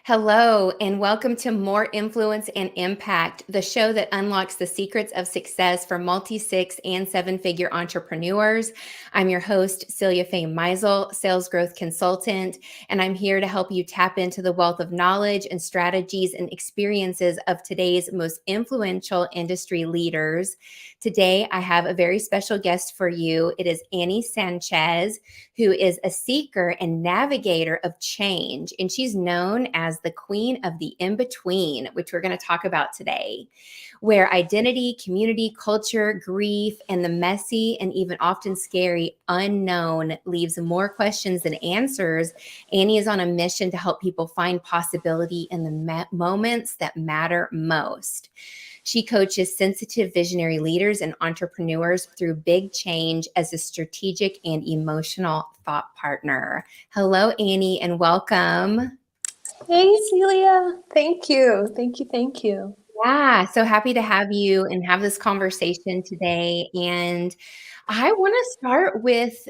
Hello, and welcome to More Influence and Impact, the show that unlocks the secrets of success for multi-six and seven-figure entrepreneurs. I'm your host, Celia Faye Meisel, sales growth consultant, and I'm here to help you tap into the wealth of knowledge and strategies and experiences of today's most influential industry leaders. Today, I have a very special guest for you. It is Annie Sanchez, who is a seeker and navigator of change, and she's known as the queen of the in-between, which we're going to talk about today, where identity, community, culture, grief, and the messy and even often scary unknown leaves more questions than answers. Annie is on a mission to help people find possibility in the moments that matter most. She coaches sensitive visionary leaders and entrepreneurs through big change as a strategic and emotional thought partner. Hello, Annie, and welcome. Hey, Celia. Thank you. Thank you. Thank you. Yeah, so happy to have you and have this conversation today. And I want to start with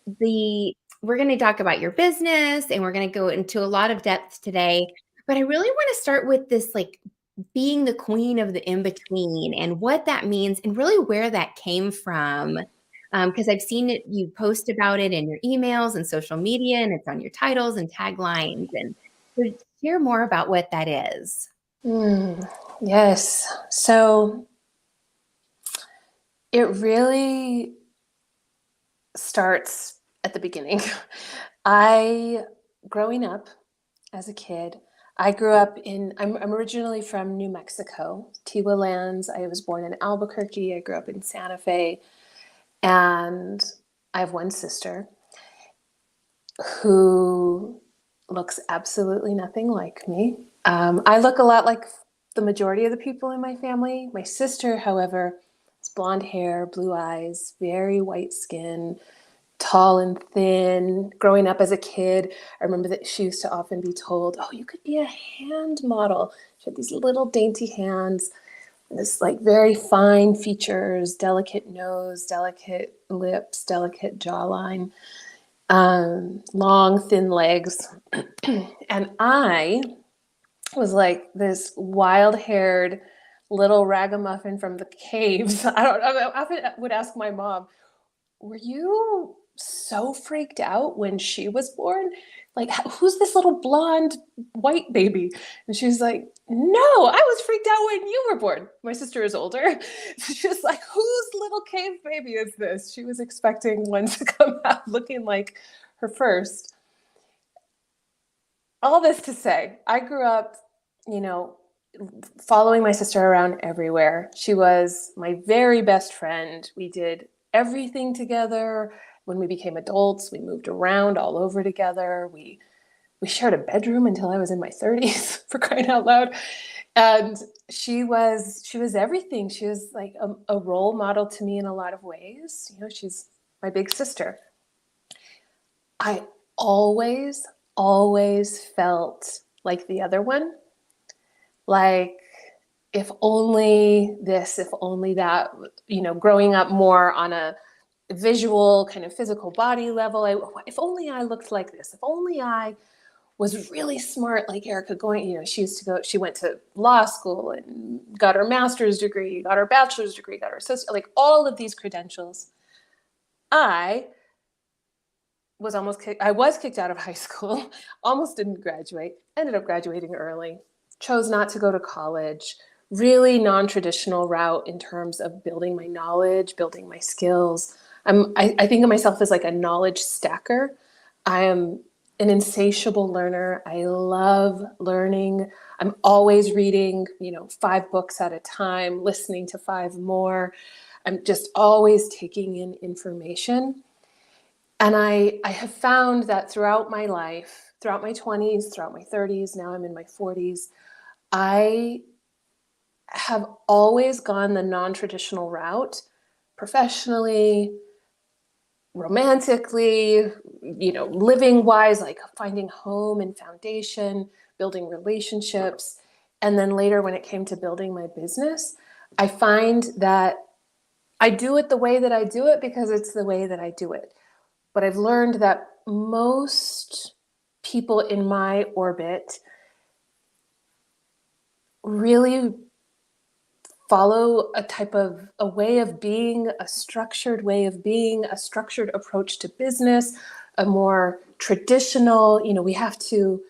we're going to talk about your business and we're going to go into a lot of depth today. But I really want to start with this, like, being the queen of the in-between and what that means and really where that came from. Because I've seen it, you post about it in your emails and social media, and it's on your titles and taglines. And so share more about what that is. Yes. So it really starts at the beginning. Growing up as a kid, I'm originally from New Mexico, Tiwa Lands. I was born in Albuquerque. I grew up in Santa Fe. And I have one sister who looks absolutely nothing like me. I look a lot like the majority of the people in my family. My sister, however, has blonde hair, blue eyes, very white skin, tall and thin. Growing up as a kid, I remember that she used to often be told, "Oh, you could be a hand model." She had these little dainty hands, this like very fine features, delicate nose, delicate lips, delicate jawline, long, thin legs. And I was like this wild-haired little ragamuffin from the caves. I often would ask my mom, "Were you so freaked out when she was born? Like, who's this little blonde white baby?" And she was like, "No, I was freaked out when you were born." My sister is older. She was like, "Whose little cave baby is this?" She was expecting one to come out looking like her first. All this to say, I grew up, following my sister around everywhere. She was my very best friend. We did everything together. When we became adults, we moved around all over together. We shared a bedroom until I was in my 30s, for crying out loud. And she was everything. She was like a role model to me in a lot of ways. She's my big sister. I always, always felt like the other one. Like, if only this, if only that, growing up more on a visual kind of physical body level. If only I looked like this, if only I was really smart like Erica going, she went to law school and got her master's degree, got her bachelor's degree, got her like all of these credentials. I was kicked out of high school, almost didn't graduate, ended up graduating early, chose not to go to college, really non-traditional route in terms of building my knowledge, building my skills. I think of myself as like a knowledge stacker. I am an insatiable learner. I love learning. I'm always reading, 5 books at a time, listening to 5 more. I'm just always taking in information. And I have found that throughout my life, throughout my 20s, throughout my 30s, now I'm in my 40s, I have always gone the non-traditional route, professionally, romantically, living wise, like finding home and foundation, building relationships. And then later, when it came to building my business, I find that I do it the way that I do it because it's the way that I do it. But I've learned that most people in my orbit really follow a way of being, a structured way of being, a structured approach to business, a more traditional, we have to,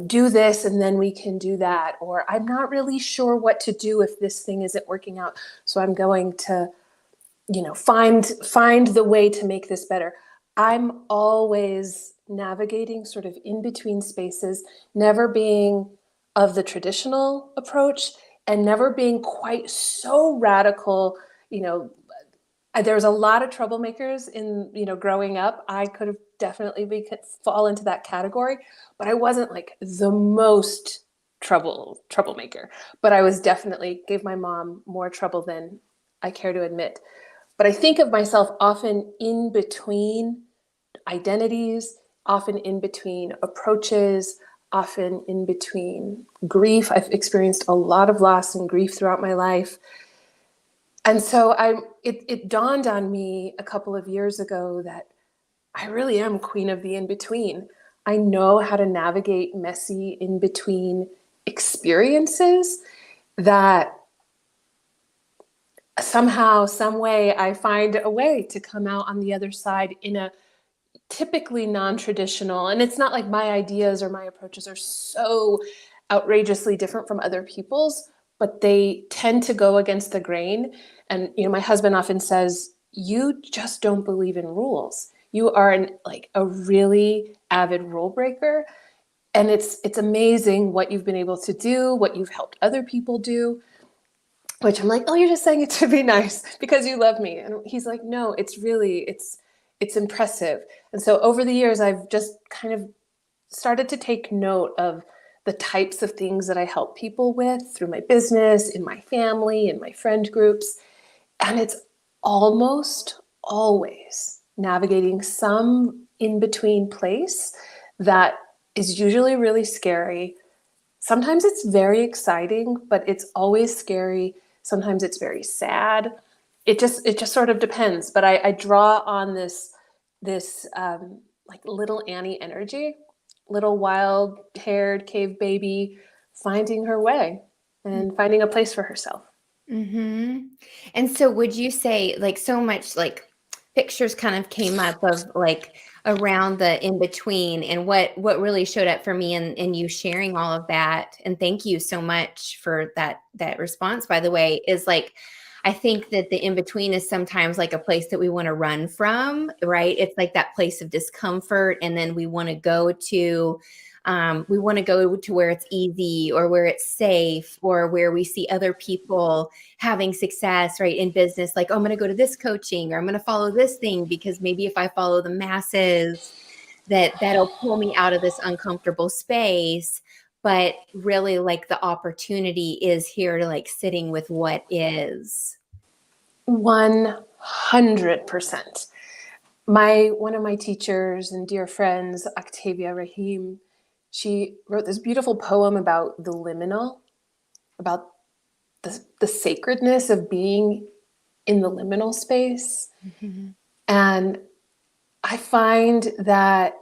do this and then we can do that. Or I'm not really sure what to do if this thing isn't working out. So I'm going to, find the way to make this better. I'm always navigating sort of in between spaces, never being of the traditional approach and never being quite so radical. There's a lot of troublemakers in, growing up. I could have definitely fall into that category, but I wasn't like the most troublemaker. But I was definitely gave my mom more trouble than I care to admit. But I think of myself often in between identities, often in between approaches, often in between grief. I've experienced a lot of loss and grief throughout my life. And so it dawned on me a couple of years ago that I really am queen of the in-between. I know how to navigate messy in-between experiences that somehow, some way, I find a way to come out on the other side in a typically non-traditional. And it's not like my ideas or my approaches are so outrageously different from other people's, but they tend to go against the grain. And my husband often says, you just don't believe in rules. You are like a really avid rule breaker. And it's amazing what you've been able to do, what you've helped other people do. Which I'm like, oh, you're just saying it to be nice because you love me. And he's like, no, it's impressive. And so over the years, I've just kind of started to take note of the types of things that I help people with through my business, in my family, in my friend groups. And it's almost always navigating some in-between place that is usually really scary. Sometimes it's very exciting, but it's always scary. Sometimes it's very sad. It just sort of depends. But I draw on this like little Annie energy, little wild-haired cave baby finding her way and finding a place for herself. Mm-hmm. And so would you say, like, so much like pictures kind of came up of like around the in between, and what really showed up for me and you sharing all of that, and thank you so much for that response, by the way, is like, I think that the in between is sometimes like a place that we want to run from, right? It's like that place of discomfort, and then we want to go to where it's easy or where it's safe or where we see other people having success, right, in business. Like, oh, I'm going to go to this coaching, or I'm going to follow this thing because maybe if I follow the masses, that'll pull me out of this uncomfortable space. But really, like, the opportunity is here to like sitting with what is. 100%. One of my teachers and dear friends, Octavia Rahim, she wrote this beautiful poem about the liminal, about the sacredness of being in the liminal space. Mm-hmm. And I find that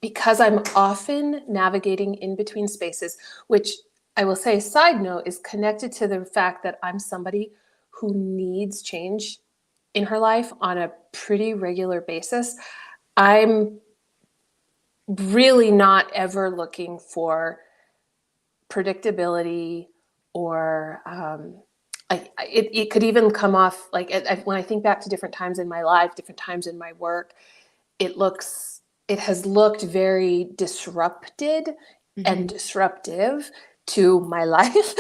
because I'm often navigating in between spaces, which I will say, side note, is connected to the fact that I'm somebody who needs change in her life on a pretty regular basis. I'm really not ever looking for predictability or it could even come off like when I think back to different times in my life, different times in my work, it has looked very disrupted and disruptive to my life.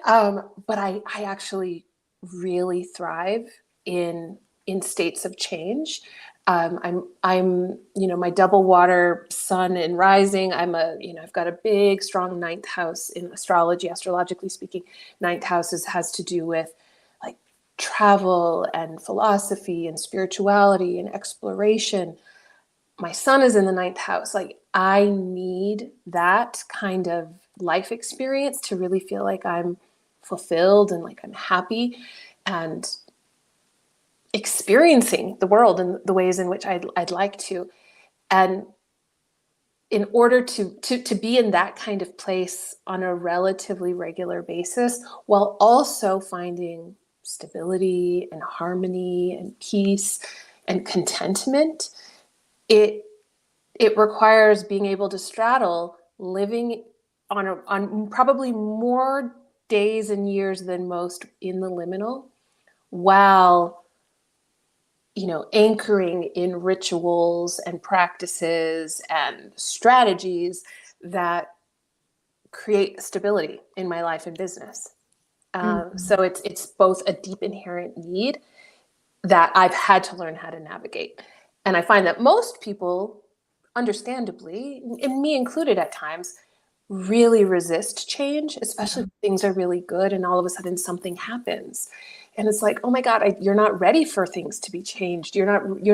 But I actually really thrive in states of change. I'm my double water sun and rising. I've got a big, strong ninth house in astrology. Astrologically speaking, ninth house has to do with like travel and philosophy and spirituality and exploration. My son is in the ninth house. Like, I need that kind of life experience to really feel like I'm fulfilled and like I'm happy and experiencing the world in the ways in which I'd like to. And in order to be in that kind of place on a relatively regular basis, while also finding stability and harmony and peace and contentment, it requires being able to straddle living on probably more days and years than most in the liminal, while anchoring in rituals and practices and strategies that create stability in my life and business. So it's both a deep inherent need that I've had to learn how to navigate. And I find that most people, understandably, and me included at times, really resist change, especially when things are really good and all of a sudden something happens. And it's like, oh my God, you're not ready for things to be changed. You're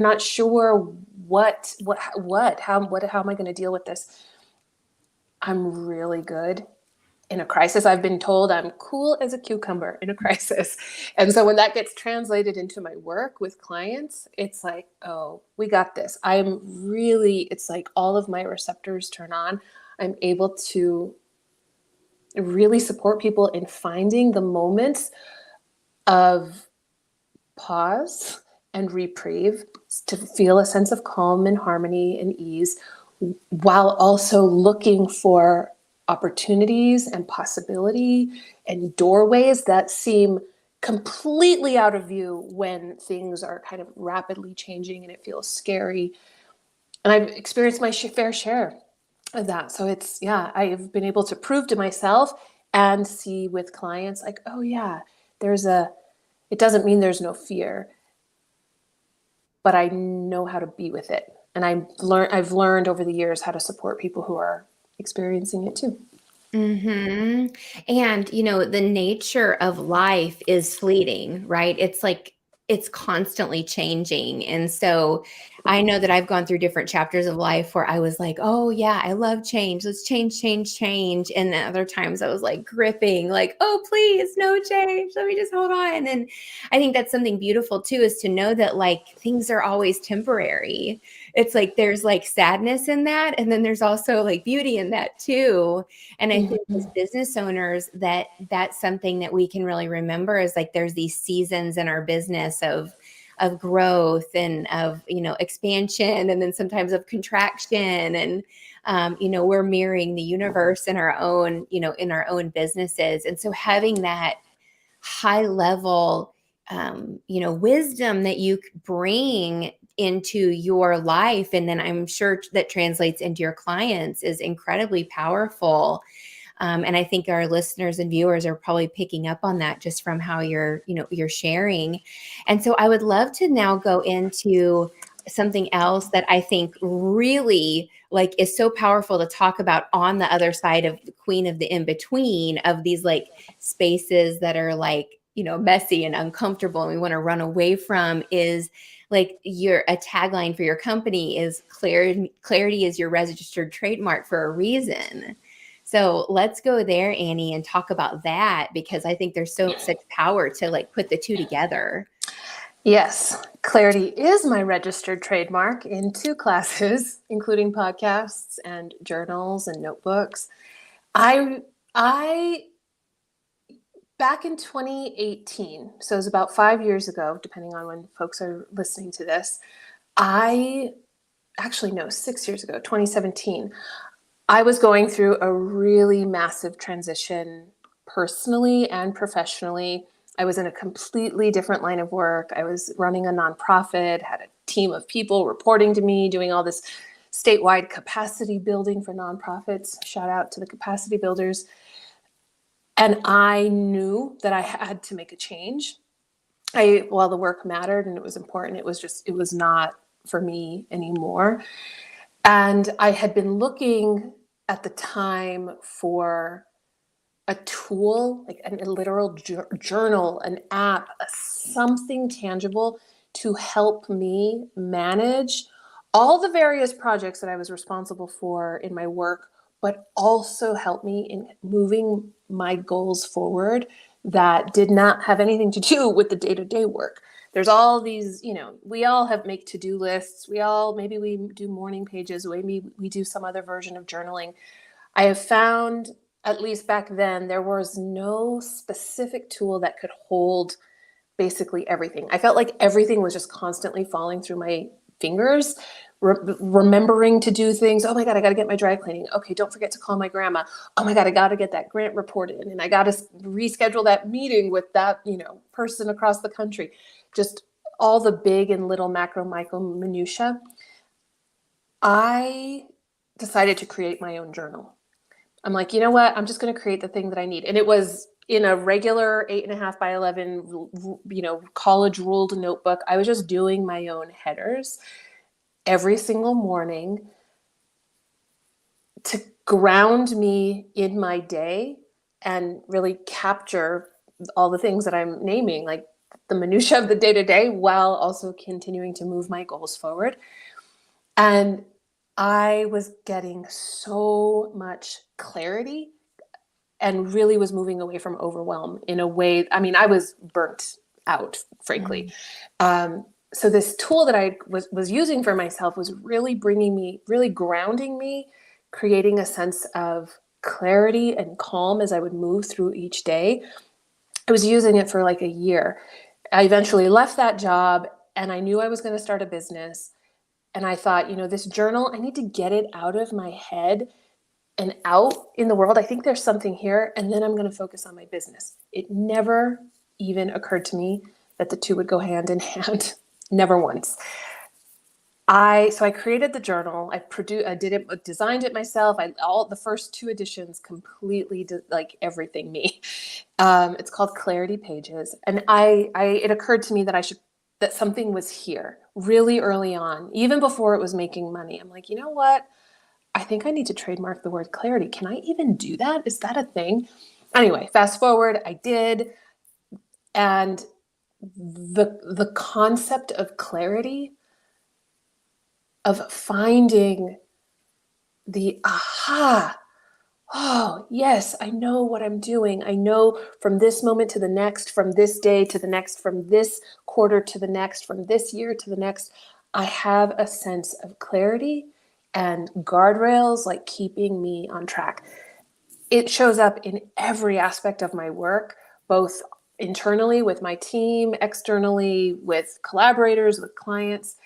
not sure how am I going to deal with this? I'm really good in a crisis. I've been told I'm cool as a cucumber in a crisis. And so when that gets translated into my work with clients, it's like, oh, we got this. It's like all of my receptors turn on. I'm able to really support people in finding the moments of pause and reprieve to feel a sense of calm and harmony and ease, while also looking for opportunities and possibility and doorways that seem completely out of view when things are kind of rapidly changing and it feels scary. And I've experienced my fair share of that. So I've been able to prove to myself and see with clients like, oh yeah, it doesn't mean there's no fear, but I know how to be with it. And I've learned over the years how to support people who are experiencing it too. And, the nature of life is fleeting, right? It's like it's constantly changing. And so I know that I've gone through different chapters of life where I was like, oh, yeah, I love change. Let's change, change, change. And then other times I was like gripping, like, oh, please, no change. Let me just hold on. And I think that's something beautiful too, is to know that like things are always temporary. It's like there's like sadness in that. And then there's also like beauty in that too. And I think as business owners, that's something that we can really remember is like there's these seasons in our business of growth and of expansion, and then sometimes of contraction. And we're mirroring the universe in our own businesses. And so having that high level wisdom that you bring into your life, and then I'm sure that translates into your clients, is incredibly powerful. And I think our listeners and viewers are probably picking up on that just from how you're sharing. And so I would love to now go into something else that I think really like is so powerful to talk about on the other side of the queen of the in-between of these like spaces that are like, messy and uncomfortable and we want to run away from, is like a tagline for your company is clarity is your registered trademark for a reason. So let's go there, Annie, and talk about that, because I think there's such power to like put the two together. Yes, clarity is my registered trademark in 2 classes, including podcasts and journals and notebooks. I back in 2018, so it was about 5 years ago, depending on when folks are listening to this. Actually, no, 6 years ago, 2017. I was going through a really massive transition personally and professionally. I was in a completely different line of work. I was running a nonprofit, had a team of people reporting to me, doing all this statewide capacity building for nonprofits. Shout out to the capacity builders. And I knew that I had to make a change. While the work mattered and it was important, it was not for me anymore. And I had been looking at the time for a tool, like a literal journal, an app, something tangible to help me manage all the various projects that I was responsible for in my work, but also help me in moving my goals forward that did not have anything to do with the day-to-day work. there's all these, we all make to-do lists. Maybe we do morning pages, maybe we do some other version of journaling. I have found, at least back then, there was no specific tool that could hold basically everything. I felt like everything was just constantly falling through my fingers, remembering to do things. Oh my God, I got to get my dry cleaning. Okay, don't forget to call my grandma. Oh my God, I got to get that grant report in, and I got to reschedule that meeting with that, person across the country. Just all the big and little macro, micro minutia. I decided to create my own journal. I'm like, you know what? I'm just going to create the thing that I need. And it was in a regular 8.5 by 11, college ruled notebook. I was just doing my own headers every single morning to ground me in my day and really capture all the things that I'm naming, like the minutia of the day to day, while also continuing to move my goals forward. And I was getting so much clarity and really was moving away from overwhelm in a way. I mean, I was burnt out, frankly. So this tool that I was using for myself was really really grounding me, creating a sense of clarity and calm as I would move through each day. I was using it for like a year. I eventually left that job, and I knew I was going to start a business. And I thought, this journal, I need to get it out of my head and out in the world. I think there's something here, and then I'm going to focus on my business. It never even occurred to me that the two would go hand in hand. Never once. So I created the journal. I did it, designed it myself. All the first 2 editions completely like everything me. It's called Clarity Pages, and it occurred to me that something was here really early on, even before it was making money. I'm like, you know what? I think I need to trademark the word clarity. Can I even do that? Is that a thing? Anyway, fast forward, I did. And the concept of clarity, of finding the aha, oh, yes, I know what I'm doing. I know from this moment to the next, from this day to the next, from this quarter to the next, from this year to the next, I have a sense of clarity and guardrails like keeping me on track. It shows up in every aspect of my work, both internally with my team, externally with collaborators, with clients.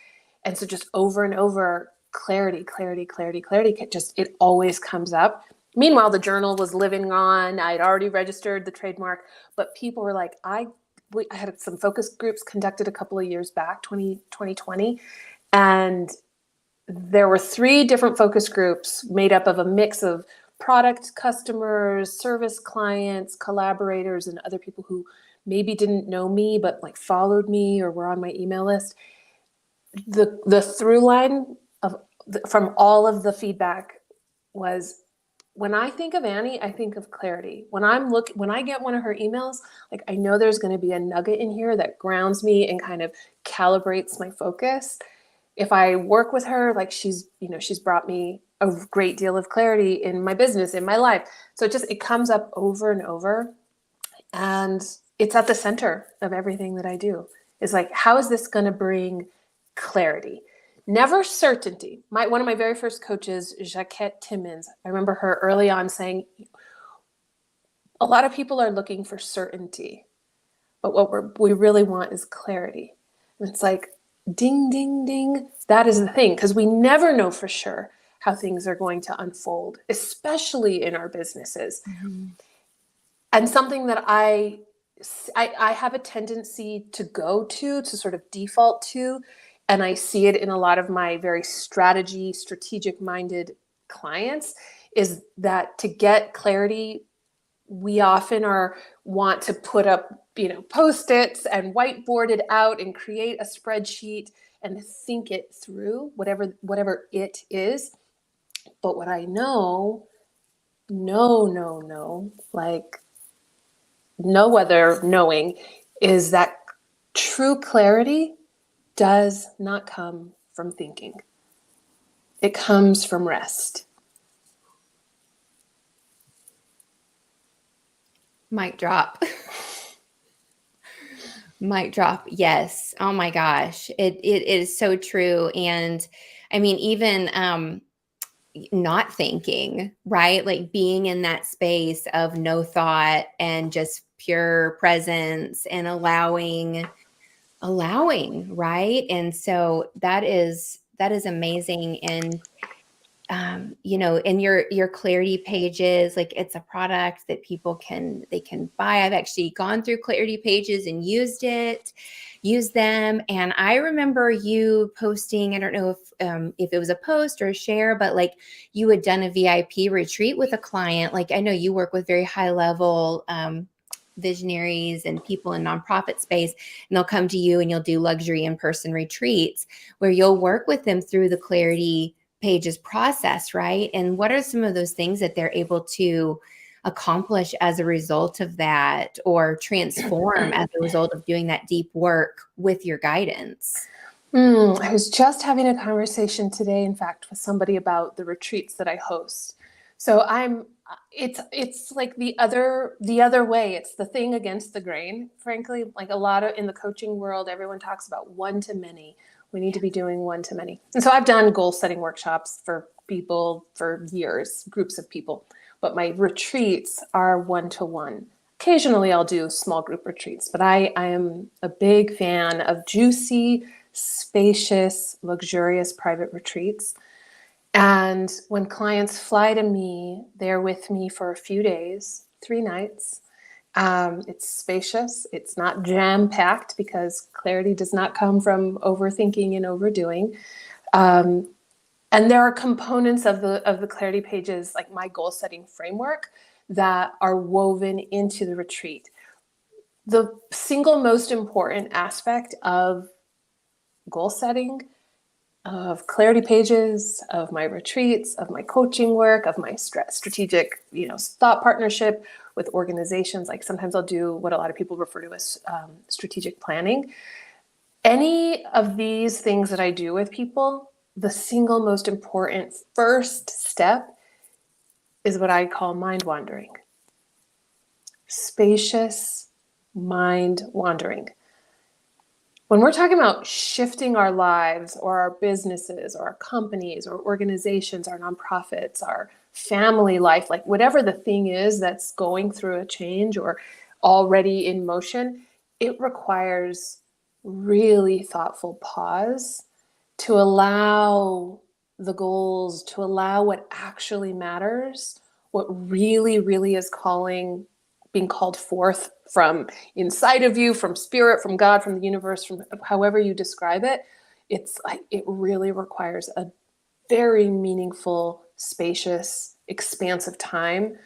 And so just over and over, clarity, it always comes up. Meanwhile, the journal was living on. I'd already registered the trademark, but people were like, I had some focus groups conducted a couple of years back, 2020, and there were 3 different focus groups made up of a mix of product customers, service clients, collaborators, and other people who maybe didn't know me, but like followed me or were on my email list. The through line from all of the feedback was, when I think of Annie, I think of clarity. When I get one of her emails, like I know there's going to be a nugget in here that grounds me and kind of calibrates my focus. If I work with her, like she's brought me a great deal of clarity in my business, in my life. So it comes up over and over, and it's at the center of everything that I do. Is like, how is this going to bring clarity? Never certainty. One of my very first coaches, Jacquette Timmons, I remember her early on saying, a lot of people are looking for certainty, but what we really want is clarity. And it's like, ding, ding, ding. That is the thing, because we never know for sure how things are going to unfold, especially in our businesses. Mm-hmm. And something that I have a tendency to go to sort of default to, and I see it in a lot of my very strategic-minded clients, is that to get clarity, we often want to put up, Post-its and whiteboard it out and create a spreadsheet and think it through, whatever it is. But what I know, like no other knowing, is that true clarity does not come from thinking. It comes from rest. Mic drop. Mic drop. Yes. Oh my gosh. It is so true. And I mean, even not thinking, right? Like being in that space of no thought and just pure presence and allowing, right? And so that is amazing. And in your clarity pages, like it's a product that people can buy. I've actually gone through clarity pages and used them. And I remember you posting, I don't know if it was a post or a share, but like you had done a VIP retreat with a client. Like I know you work with very high level visionaries and people in nonprofit space, and they'll come to you and you'll do luxury in-person retreats where you'll work with them through the clarity pages process, right? And what are some of those things that they're able to accomplish as a result of that, or transform as a result of doing that deep work with your guidance? I was just having a conversation today, in fact, with somebody about the retreats that I host. So it's like the other way. It's the thing against the grain, frankly. Like a lot of in the coaching world, everyone talks about one to many. We need to be doing one to many. And so I've done goal setting workshops for people for years, groups of people, but my retreats are one to one. Occasionally I'll do small group retreats, but I am a big fan of juicy, spacious, luxurious private retreats. And when clients fly to me, they're with me for a few days, 3 nights. It's spacious. It's not jam-packed because clarity does not come from overthinking and overdoing. And there are components of the clarity pages, like my goal-setting framework, that are woven into the retreat. The single most important aspect of goal setting, of clarity pages, of my retreats, of my coaching work, of my strategic, thought partnership with organizations. Like sometimes I'll do what a lot of people refer to as strategic planning. Any of these things that I do with people, the single most important first step is what I call mind wandering. Spacious mind wandering. When we're talking about shifting our lives or our businesses or our companies or organizations, our nonprofits, our family life, like whatever the thing is that's going through a change or already in motion, it requires really thoughtful pause to allow the goals, to allow what actually matters, what really, really is being called forth from inside of you, from spirit, from God, from the universe, from however you describe it. It's like it really requires a very meaningful, spacious, expansive time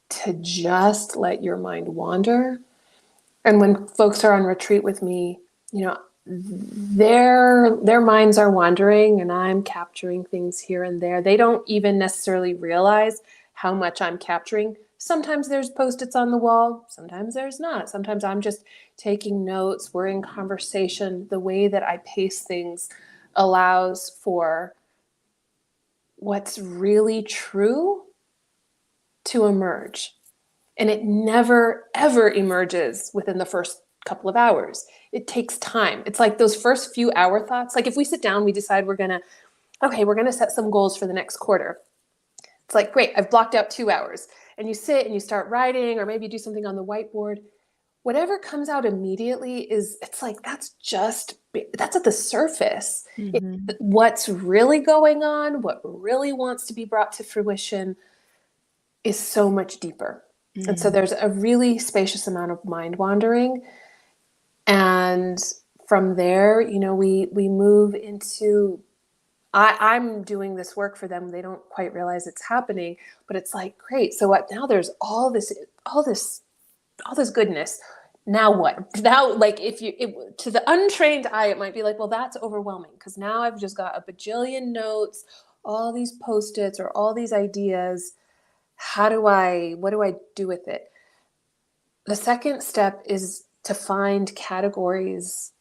to just let your mind wander. And when folks are on retreat with me, their minds are wandering and I'm capturing things here and there. They don't even necessarily realize how much I'm capturing. Sometimes there's Post-its on the wall. Sometimes there's not. Sometimes I'm just taking notes. We're in conversation. The way that I pace things allows for what's really true to emerge. And it never, ever emerges within the first couple of hours. It takes time. It's like those first few hour thoughts. Like if we sit down, we decide we're going to set some goals for the next quarter. It's like, great, I've blocked out 2 hours. And you sit and you start writing, or maybe you do something on the whiteboard. Whatever comes out immediately it's like, that's at the surface. Mm-hmm. What's really going on, what really wants to be brought to fruition is so much deeper. Mm-hmm. And so there's a really spacious amount of mind wandering. And from there, we move into, I'm doing this work for them. They don't quite realize it's happening, but it's like, great. So what, now there's all this goodness. Now what? Now, like to the untrained eye, it might be like, well, that's overwhelming because now I've just got a bajillion notes, all these Post-its or all these ideas. What do I do with it? The second step is to find categories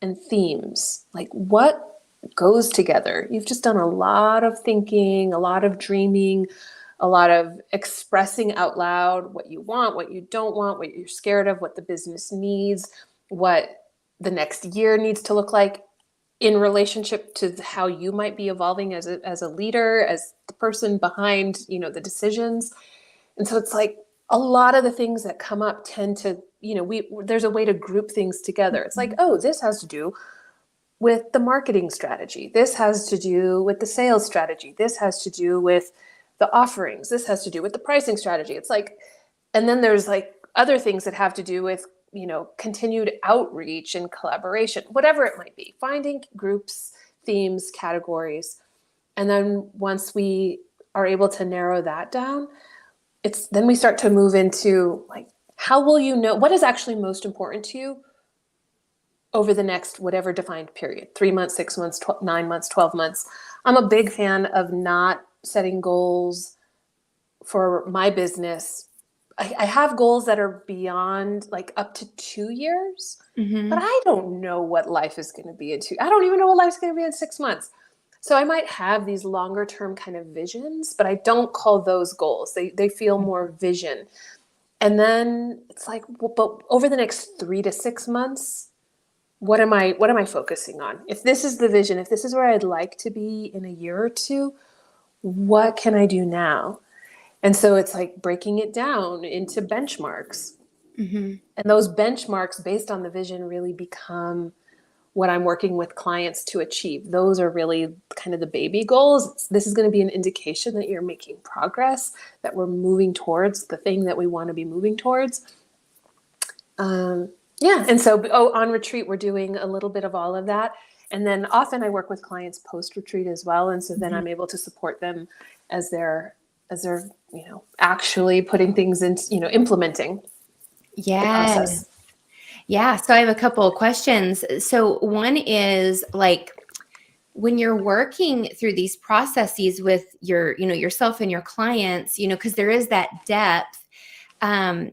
and themes. Like what goes together? You've just done a lot of thinking, a lot of dreaming, a lot of expressing out loud what you want, what you don't want, what you're scared of, what the business needs, what the next year needs to look like in relationship to how you might be evolving as a leader, as the person behind, the decisions. And so it's like a lot of the things that come up tend to, there's a way to group things together. It's like, oh, this has to do with the marketing strategy. This has to do with the sales strategy. This has to do with the offerings. This has to do with the pricing strategy. It's like, and then there's like other things that have to do with, continued outreach and collaboration, whatever it might be, finding groups, themes, categories. And then once we are able to narrow that down, then we start to move into like, how will you know what is actually most important to you over the next whatever defined period, 3 months, 6 months, 9 months, 12 months. I'm a big fan of not setting goals for my business. I have goals that are beyond like up to 2 years, but I don't know what life is going to be I don't even know what life's going to be in 6 months. So I might have these longer term kind of visions, but I don't call those goals. They feel more vision. And then it's like, well, but over the next 3 to 6 months, what am I focusing on? If this is the vision, if this is where I'd like to be in a year or two, what can I do now? And so it's like breaking it down into benchmarks. And those benchmarks based on the vision really become what I'm working with clients to achieve. Those are really kind of the baby goals. This is going to be an indication that you're making progress, that we're moving towards the thing that we want to be moving towards. Yeah. And so on retreat, we're doing a little bit of all of that. And then often I work with clients post-retreat as well. And so then I'm able to support them as they're, actually putting things into, implementing the process. Yeah. So I have a couple of questions. So one is like, when you're working through these processes with yourself and your clients, because there is that depth, a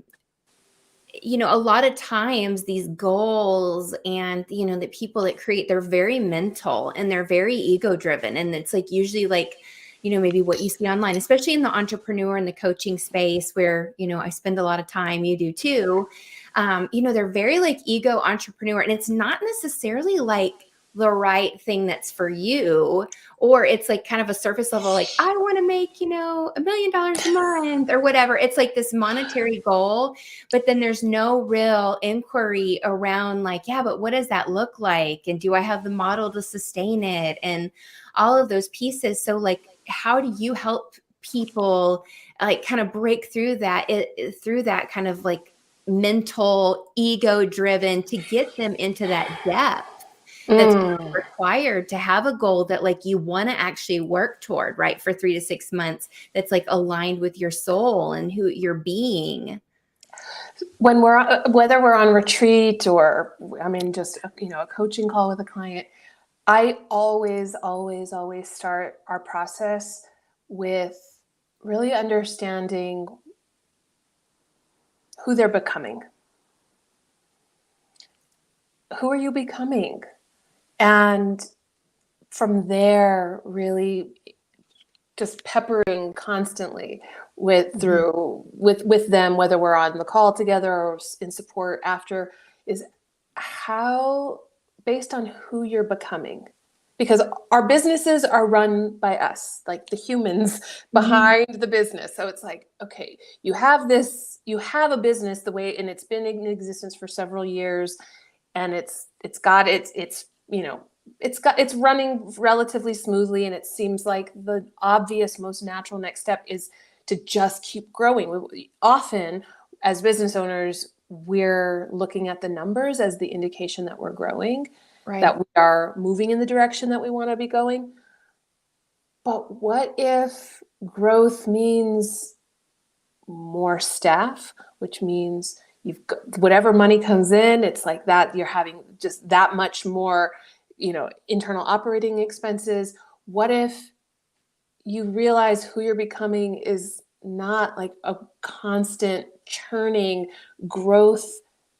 lot of times these goals and, the people that create, they're very mental and they're very ego driven. And it's like, usually like, maybe what you see online, especially in the entrepreneur and the coaching space where, I spend a lot of time, you do too. They're very like ego entrepreneur, and it's not necessarily like the right thing that's for you, or it's like kind of a surface level, like I want to make, $1 million a month or whatever. It's like this monetary goal, but then there's no real inquiry around like, yeah, but what does that look like? And do I have the model to sustain it? And all of those pieces. So like, how do you help people like kind of break through that, through that kind of like mental ego driven to get them into that depth that's required to have a goal that like you want to actually work toward, right? For 3 to 6 months, that's like aligned with your soul and who you're being. When whether we're on retreat or I'm in just, a coaching call with a client, I always, always, always start our process with really understanding who they're becoming. Who are you becoming? And from there, really just peppering constantly with them, whether we're on the call together or in support after, is how, based on who you're becoming, because our businesses are run by us, like the humans behind the business. So it's like, okay, you have a business the way, and it's been in existence for several years, and it's running relatively smoothly. And it seems like the obvious, most natural next step is to just keep growing. Often as business owners, we're looking at the numbers as the indication that we're growing, right, that we are moving in the direction that we want to be going. But what if growth means more staff, which means you've got whatever money comes in, it's like that you're having just that much more, internal operating expenses. What if you realize who you're becoming is not like a constant churning, growth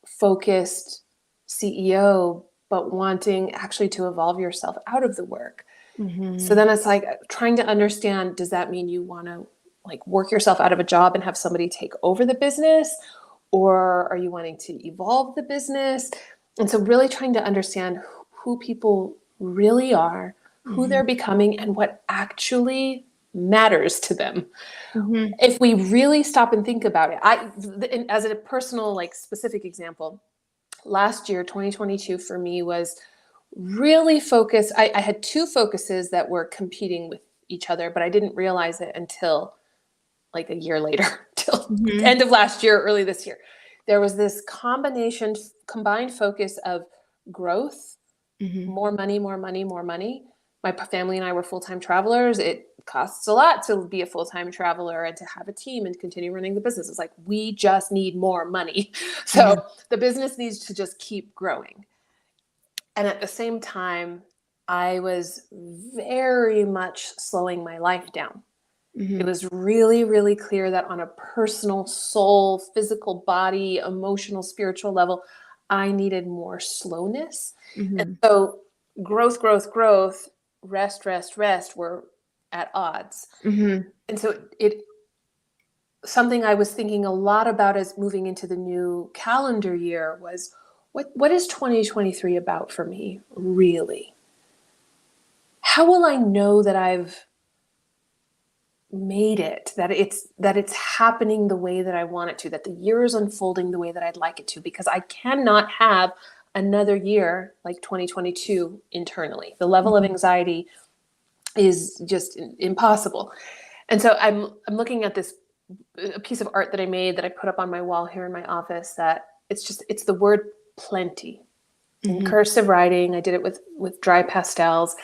focused CEO, but wanting actually to evolve yourself out of the work? So then it's like trying to understand, does that mean you want to like work yourself out of a job and have somebody take over the business? Or are you wanting to evolve the business? And so really trying to understand who people really are, who they're becoming, and what actually matters to them. Mm-hmm. If we really stop and think about it, as a personal, like specific example, last year, 2022 for me was really focused. I had two focuses that were competing with each other, but I didn't realize it until like a year later, till Mm-hmm. end of last year, early this year. There was this combined focus of growth, Mm-hmm. more money, more money, more money. My family and I were full-time travelers. It costs a lot to be a full-time traveler and to have a team and continue running the business. It's like, we just need more money. Yeah. So the business needs to just keep growing. And at the same time, I was very much slowing my life down. It Mm-hmm. was really, really clear that on a personal, soul, physical body, emotional, spiritual level, I needed more slowness. And Mm-hmm. so growth, growth, growth, rest, rest, rest were at odds. Mm-hmm. And so something I was thinking a lot about as moving into the new calendar year was, what is 2023 about for me, really? How will I know that I've made it, that it's happening the way that I want it to, that the year is unfolding the way that I'd like it to? Because I cannot have another year like 2022 internally. The level of anxiety is just impossible. And so I'm looking at this a piece of art that I made that I put up on my wall here in my office, that it's the word plenty in Mm-hmm. cursive writing. I did it with dry pastels,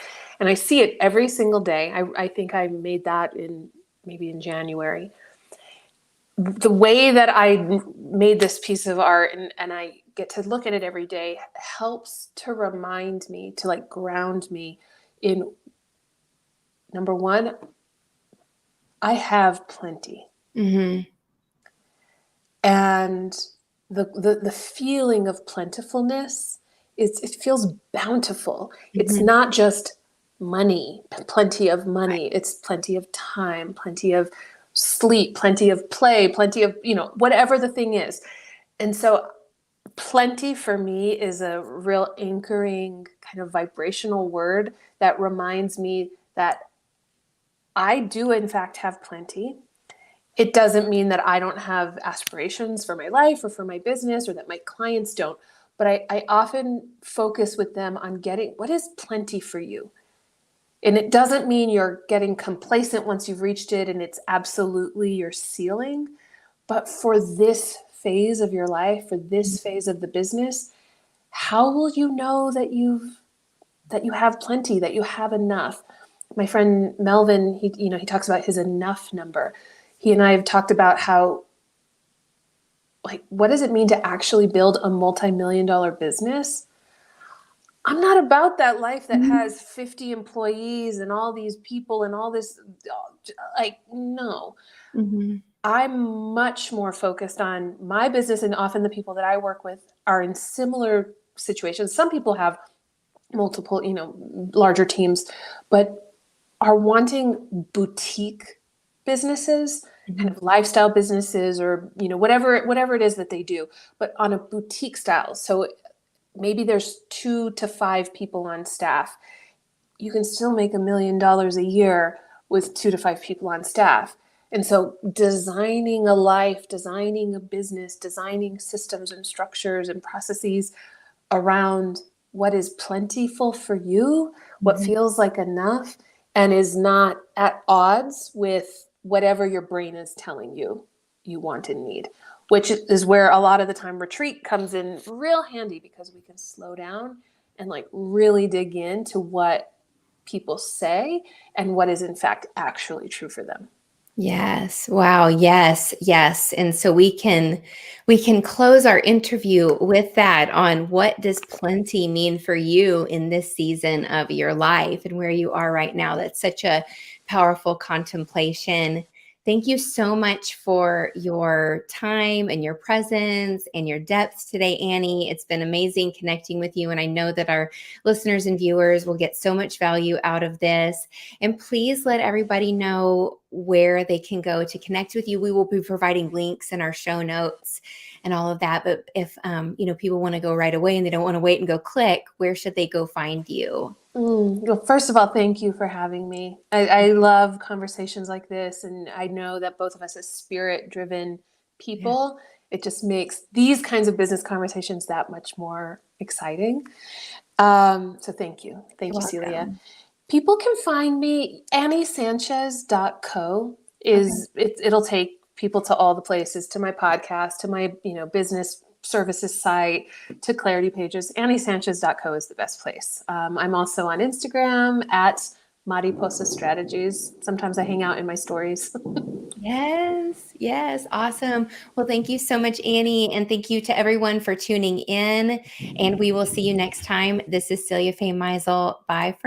and I see it every single day. I think I made that maybe in January. The way that I made this piece of art, and I get to look at it every day, helps to remind me, to like ground me in, number one, I have plenty. Mm-hmm. And the feeling of plentifulness it feels bountiful. It's Mm-hmm. not just money, plenty of money. It's plenty of time, plenty of sleep, plenty of play, plenty of, whatever the thing is. And so plenty for me is a real anchoring kind of vibrational word that reminds me that I do in fact have plenty. It doesn't mean that I don't have aspirations for my life or for my business, or that my clients don't. But I often focus with them on getting what is plenty for you. And it doesn't mean you're getting complacent once you've reached it and it's absolutely your ceiling. But for this phase of your life, for this phase of the business, how will you know that you have plenty, that you have enough? My friend Melvin, he talks about his enough number. He and I have talked about how, like, what does it mean to actually build a multi-million-dollar business? I'm not about that life that has 50 employees and all these people and all this, like, no. Mm-hmm. I'm much more focused on my business, and often the people that I work with are in similar situations. Some people have multiple, larger teams, but are wanting boutique businesses, kind of lifestyle businesses, or whatever it is that they do, but on a boutique style. So maybe there's 2 to 5 people on staff. You can still make $1 million a year with 2 to 5 people on staff. And so designing a life, designing a business, designing systems and structures and processes around what is plentiful for you, what feels like enough, and is not at odds with whatever your brain is telling you you want and need, which is where a lot of the time retreat comes in real handy, because we can slow down and like really dig into what people say and what is in fact actually true for them. Yes. Wow. Yes. Yes. And so we can close our interview with that on what does plenty mean for you in this season of your life and where you are right now. That's such a powerful contemplation. Thank you so much for your time and your presence and your depth today, Annie. It's been amazing connecting with you. And I know that our listeners and viewers will get so much value out of this. And please let everybody know where they can go to connect with you. We will be providing links in our show notes and all of that. But if people want to go right away and they don't want to wait and go click, where should they go find you? Well, first of all, thank you for having me. I love conversations like this, and I know that both of us as spirit-driven people, it just makes these kinds of business conversations that much more exciting. So thank you. Thank you, Celia. People can find me, anniesanchez.co it'll take people to all the places, to my podcast, to my business services site, to clarity pages. anniesanchez.co is the best place. I'm also on Instagram at Mariposa Strategies. Sometimes I hang out in my stories. Yes. Awesome. Well, thank you so much, Annie. And thank you to everyone for tuning in. And we will see you next time. This is Celia Faye Meisel. Bye for now.